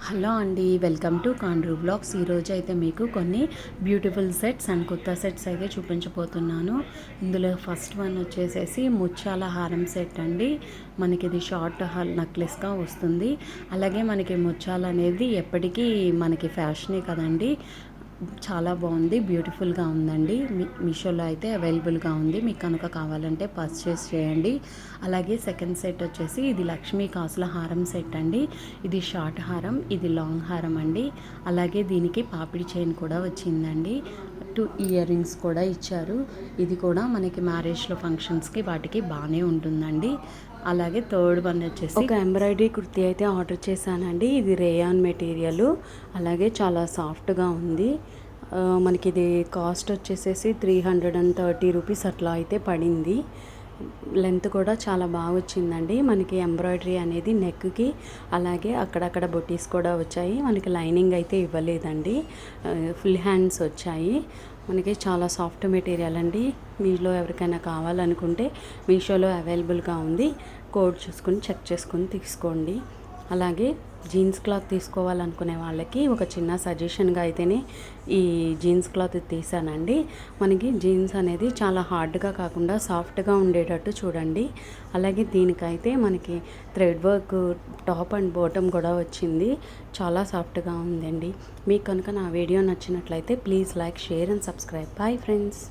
Hello అండి, welcome to కాండ్రూ blogs. ఈరోజు అయితే మీకు కొన్ని బ్యూటిఫుల్ సెట్స్ అండ్ కొత్త సెట్స్ అయితే చూపించబోతున్నాను. ఇందులో ఫస్ట్ వన్ వచ్చేసేసి ముత్యాల హారం సెట్ అండి. మనకి ఇది షార్ట్ నెక్లెస్గా వస్తుంది. అలాగే మనకి ముత్యాలు అనేది ఎప్పటికీ మనకి ఫ్యాషనే కదండి. చాలా బాగుంది, బ్యూటిఫుల్గా ఉందండి. మీషోలో అయితే అవైలబుల్గా ఉంది. మీకు కనుక కావాలంటే పర్చేస్ చేయండి. అలాగే సెకండ్ సెట్ వచ్చేసి ఇది లక్ష్మీ కాసుల హారం సెట్ అండి. ఇది షార్ట్ హారం, ఇది లాంగ్ హారం అండి. అలాగే దీనికి పాపిడి చైన్ కూడా వచ్చిందండి. 2 ఇయర్ రింగ్స్ కూడా ఇచ్చారు. ఇది కూడా మనకి మ్యారేజ్లో ఫంక్షన్స్కి వాటికి బాగానే ఉంటుందండి. అలాగే థర్డ్ వన్ వచ్చేసి ఒక ఎంబ్రాయిడరీ కుర్తీ అయితే ఆర్డర్ చేశానండి. ఇది రేయాన్ మెటీరియల్, అలాగే చాలా సాఫ్ట్గా ఉంది. మనకి ఇది కాస్ట్ వచ్చేసేసి 330 రూపీస్ అట్లా అయితే పడింది. లెంత్ కూడా చాలా బాగా వచ్చిందండి. మనకి ఎంబ్రాయిడరీ అనేది నెక్కి, అలాగే అక్కడక్కడ బొటీస్ కూడా వచ్చాయి. మనకి లైనింగ్ అయితే ఇవ్వలేదండి, ఫుల్ హ్యాండ్స్ వచ్చాయి. మనకి చాలా సాఫ్ట్ మెటీరియల్ అండి. మీలో ఎవరికైనా కావాలనుకుంటే మీషోలో అవైలబుల్గా ఉంది. కోడ్ చూసుకొని చెక్ చేసుకొని తీసుకోండి. అలాగే జీన్స్ క్లాత్ తీసుకోవాలనుకునే వాళ్ళకి ఒక చిన్న సజెషన్గా అయితేనే ఈ జీన్స్ క్లాత్ తీసానండి. మనకి జీన్స్ అనేది చాలా హార్డ్గా కాకుండా సాఫ్ట్గా ఉండేటట్టు చూడండి. అలాగే దీనికైతే మనకి thread work top and bottom కూడా వచ్చింది. చాలా సాఫ్ట్గా ఉందండి. మీకు కనుక నా వీడియో నచ్చినట్లయితే please like, share and subscribe. Bye friends.